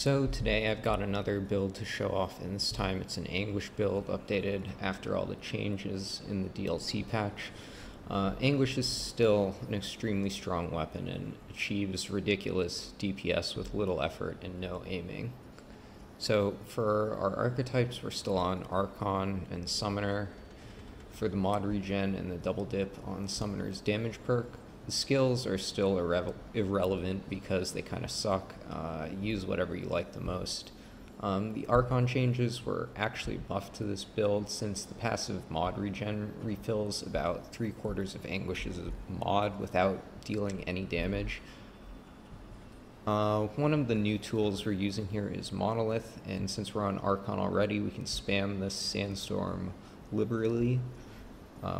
So today I've got another build to show off, and this time it's an Anguish build updated after all the changes in the DLC patch. Anguish is still an extremely strong weapon and achieves ridiculous DPS with little effort and no aiming. So for our archetypes, we're still on Archon and Summoner. For the mod regen and the double dip on Summoner's damage perk, the skills are still irrelevant because they kind of suck. Use whatever you like the most. The Archon changes were actually buffed to this build since the passive mod regen refills about 3/4 of Anguish's mod without dealing any damage. One of the new tools we're using here is Monolith, and since we're on Archon already, we can spam this Sandstorm liberally.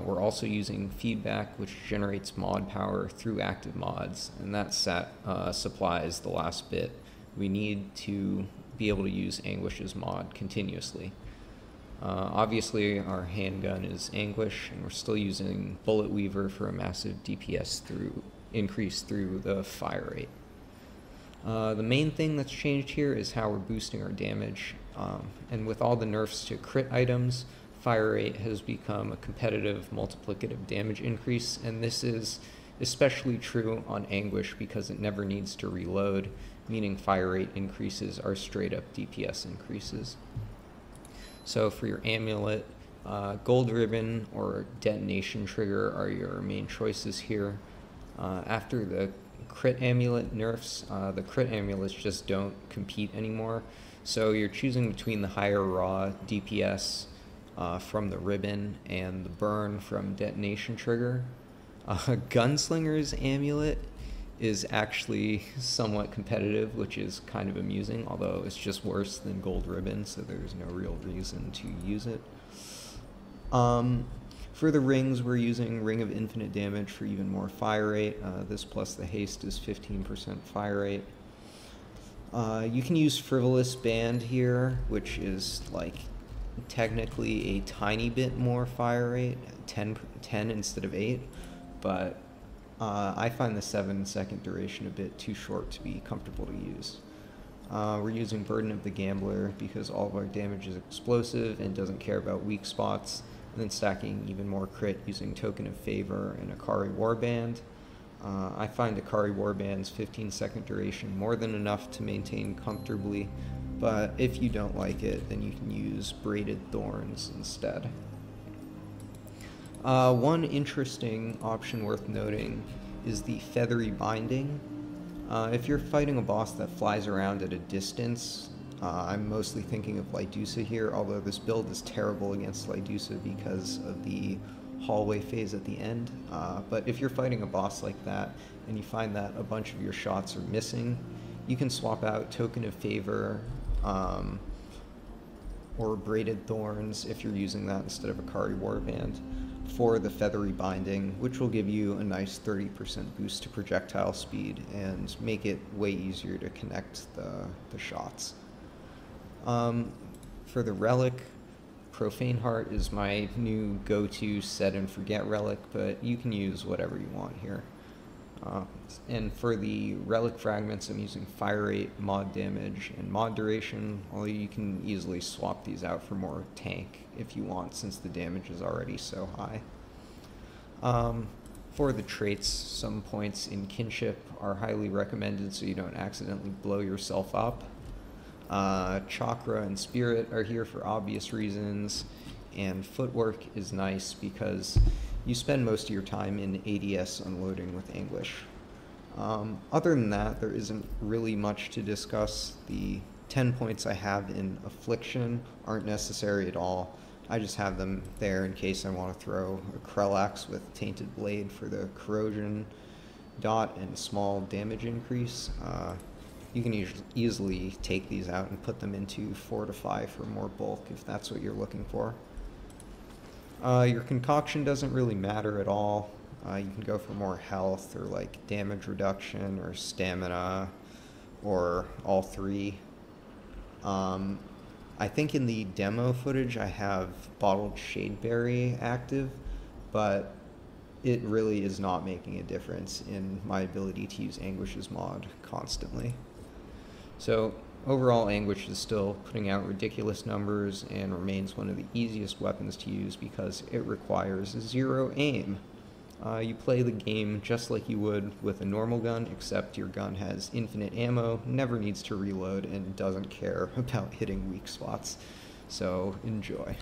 We're also using feedback, which generates mod power through active mods, and that supplies the last bit we need to be able to use Anguish's mod continuously. Obviously, our handgun is Anguish, and we're still using Bullet Weaver for a massive DPS increase through the fire rate. The main thing that's changed here is how we're boosting our damage, and with all the nerfs to crit items, fire rate has become a competitive multiplicative damage increase, and this is especially true on Anguish because it never needs to reload, meaning fire rate increases are straight up DPS increases. So for your amulet, gold ribbon or detonation trigger are your main choices here. After the crit amulet nerfs, the crit amulets just don't compete anymore, so you're choosing between the higher raw DPS from the ribbon and the burn from detonation trigger. Gunslinger's amulet is actually somewhat competitive, which is kind of amusing, although it's just worse than gold ribbon, so there's no real reason to use it. For the rings, we're using Ring of Infinite Damage for even more fire rate. This plus the haste is 15% fire rate. You can use Frivolous Band here, which is like technically a tiny bit more fire rate, 10 instead of 8, but I find the 7-second duration a bit too short to be comfortable to use. We're using Burden of the Gambler because all of our damage is explosive and doesn't care about weak spots, and then stacking even more crit using Token of Favor and Akari Warband. I find Akari Warband's 15-second duration more than enough to maintain comfortably, but if you don't like it, then you can use Braided Thorns instead. One interesting option worth noting is the Feathery Binding. If you're fighting a boss that flies around at a distance, I'm mostly thinking of Lydusa here, although this build is terrible against Lydusa because of the hallway phase at the end. But if you're fighting a boss like that and you find that a bunch of your shots are missing, you can swap out Token of Favor or Braided Thorns if you're using that instead of Akari Warband for the Feathery Binding, which will give you a nice 30% boost to projectile speed and make it way easier to connect the shots. For the relic, Profane Heart is my new go-to set and forget relic, but you can use whatever you want here. And for the relic fragments, I'm using fire rate, mod damage, and mod duration, although you can easily swap these out for more tank if you want, since the damage is already so high. For the traits, some points in kinship are highly recommended so you don't accidentally blow yourself up. Chakra and spirit are here for obvious reasons, and footwork is nice because you spend most of your time in ADS unloading with Anguish. Other than that, there isn't really much to discuss. The 10 points I have in Affliction aren't necessary at all. I just have them there in case I want to throw a Krellax with Tainted Blade for the corrosion dot and small damage increase. You can easily take these out and put them into Fortify for more bulk if that's what you're looking for. Your concoction doesn't really matter at all. You can go for more health or like damage reduction or stamina or all three. I think in the demo footage I have Bottled Shadeberry active, but it really is not making a difference in my ability to use Anguish's mod constantly. So Overall, Anguish is still putting out ridiculous numbers and remains one of the easiest weapons to use because it requires 0 aim. You play the game just like you would with a normal gun, except your gun has infinite ammo, never needs to reload, and doesn't care about hitting weak spots. So, enjoy.